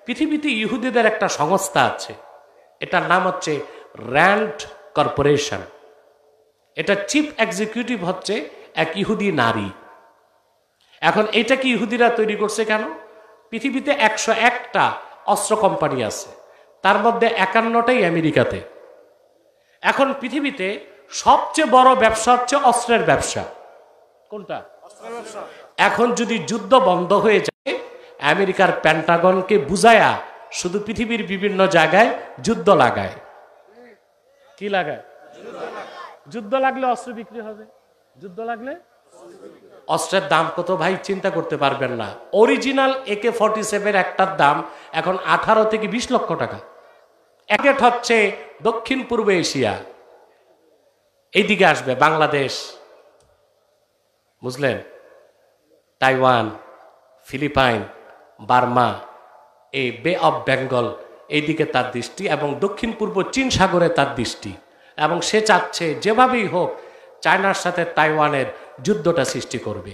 পৃথিবীতে ইহুদিদের একটা সংস্থা আছে, এটার নাম হচ্ছে র্যান্ড কর্পোরেশন। এটা চিফ এক্সিকিউটিভ হচ্ছে এক ইহুদি নারী। এখন এটা কি ইহুদিরা তৈরি করছে কেন? পৃথিবীতে 101টা অস্ত্র কোম্পানি আছে, তার মধ্যে 51টাই আমেরিকাতে। এখন পৃথিবীতে সবচেয়ে বড় ব্যবসা হচ্ছে অস্ত্রের ব্যবসা। কোনটা? এখন যদি যুদ্ধ বন্ধ হয়ে যায়, আমেরিকার পেন্টাগনকে বুঝায়া শুধু পৃথিবীর বিভিন্ন জায়গায় যুদ্ধ লাগায়। কি লাগায়? যুদ্ধ লাগলে অস্ত্র বিক্রি হবে। যুদ্ধ লাগলে অস্ত্রের দাম কত ভাই চিন্তা করতে পারবেন না। অরিজিনাল AK-47 একটার দাম এখন 18 থেকে 20 লক্ষ টাকা। টার্গেট হচ্ছে দক্ষিণ পূর্ব এশিয়া, এইদিকে আসবে বাংলাদেশ, বুঝলেন, তাইওয়ান, ফিলিপাইন, বার্মা, এই বে অফ বেঙ্গল, এইদিকে তার দৃষ্টি, এবং দক্ষিণ পূর্ব চীন সাগরে তার দৃষ্টি। এবং সে চাচ্ছে যেভাবেই হোক চায়নার সাথে তাইওয়ানের যুদ্ধটা সৃষ্টি করবে।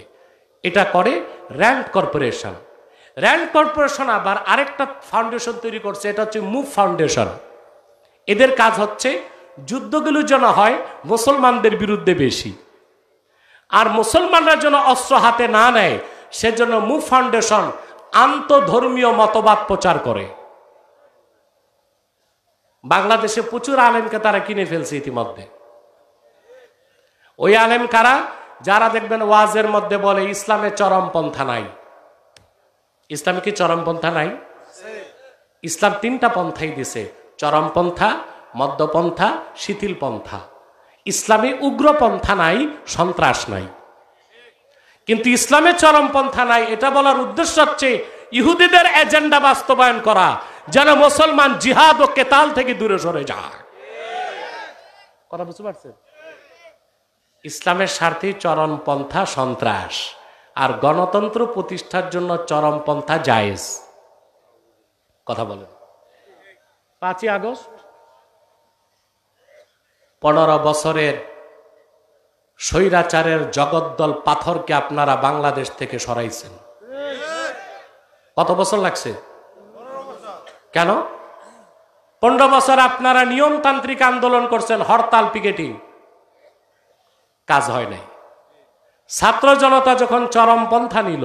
এটা করে র্যান্ড কর্পোরেশন। র্যান্ড কর্পোরেশন আবার আরেকটা ফাউন্ডেশন তৈরি করছে, এটা হচ্ছে মুভ ফাউন্ডেশন। এদের কাজ হচ্ছে যুদ্ধগুলো যেন হয় মুসলমানদের বিরুদ্ধে বেশি, আর মুসলমানরা যেন অস্ত্র হাতে না নেয়, সেজন্য মুভ ফাউন্ডেশন আন্তধর্মীয় মতবাদ প্রচার করে। বাংলাদেশে প্রচুর আলেমকে তারা কিনে ফেলছে ইতিমধ্যে। ওই আলেম কারা? যারা দেখবেন ওয়াজের মধ্যে বলে ইসলামে চরমপন্থা নাই। ইসলামে কি চরমপন্থা নাই? ইসলাম 3টা পন্থাই দিছে, চরমপন্থা, মধ্যপন্থা, শিথিল পন্থা। ইসলামে উগ্রপন্থা নাই, সন্ত্রাস নাই। কিন্তু ইসলামে চরমপন্থা নাই, এটা বলার উদ্দেশ্য হচ্ছে ইহুদিদের এজেন্ডা বাস্তবায়ন করা, যেন মুসলমান জিহাদ ও কেতাল থেকে দূরে সরে যায়। কথা বুঝতে পারছেন? ইসলামের স্বার্থে চরমপন্থা সন্ত্রাস, আর গণতন্ত্র প্রতিষ্ঠার জন্য চরমপন্থা জায়েজ। কথা বলেন। 5ই আগস্ট 15 বছরের স্বৈরাচারের জগদ্দল পাথরকে আপনারা বাংলাদেশ থেকে সরাইছেন। কত বছর লাগছে? কেন? 15 বছর আপনারা নিয়মতান্ত্রিক আন্দোলন করছেন, হরতাল, পিকেটিং, কাজ হয় নাই। ছাত্র জনতা যখন চরমপন্থা নিল,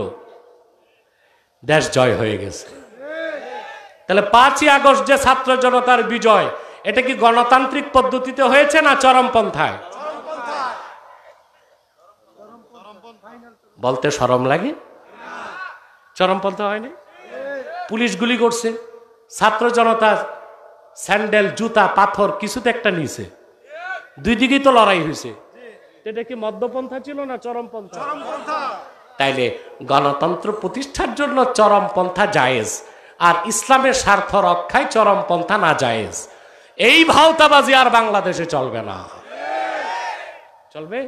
দেশ জয় হয়ে গেছে। তাহলে 5ই আগস্ট যে ছাত্র জনতার বিজয়, এটা কি গণতান্ত্রিক পদ্ধতিতে হয়েছে না চরমপন্থায়? বলতে শরম লাগে? চরমপন্থা হয়নি। পুলিশ গুলি করছে, ছাত্র জনতার স্যান্ডেল, জুতা, পাথর কিছুতে একটা নিছে, দুই দিকেই তো লড়াই হয়েছে। এটা কি মধ্যপন্থা ছিল না চরমপন্থা? তাইলে গণতন্ত্র প্রতিষ্ঠার জন্য চরমপন্থা জায়েজ, আর ইসলামের স্বার্থ রক্ষায় চরমপন্থা না জায়েজ। এই ভাওতাবাজি আর বাংলাদেশে চলবে না। চলবে?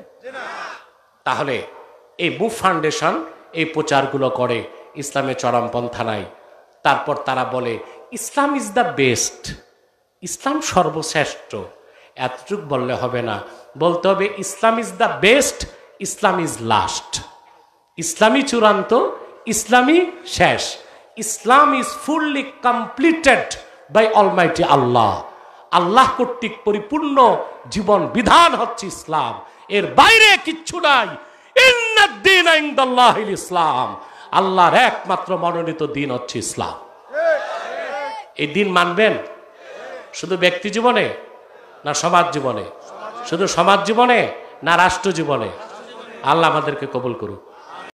তাহলে এই মুভ ফাউন্ডেশন এই প্রচারগুলো করে ইসলামে চরমপন্থা নাই। তারপর তারা বলে ইসলাম ইজ দ্য বেস্ট, ইসলাম সর্বশ্রেষ্ঠ। এতটুক বললে হবে না, বলতে হবে Islam is the best, Islam is last. ইসলামী চূড়ান্ত, ইসলামী শেষ। Islam is fully completed by almighty Allah. আল্লাহ কর্তৃক পরিপূর্ণ জীবন বিধান হচ্ছে ইসলাম, এর বাইরে কিচ্ছু নাই। ইন্নাদ-দীনা ইনদাল্লাহিল ইসলাম, আল্লাহর একমাত্র মনোনীত দিন হচ্ছে ইসলাম। এই দিন মানবেন শুধু ব্যক্তি জীবনে না সমাজ জীবনে? শুধু সমাজ জীবনে না রাষ্ট্র জীবনে? আল্লাহ আমাদেরকে কবুল করুক।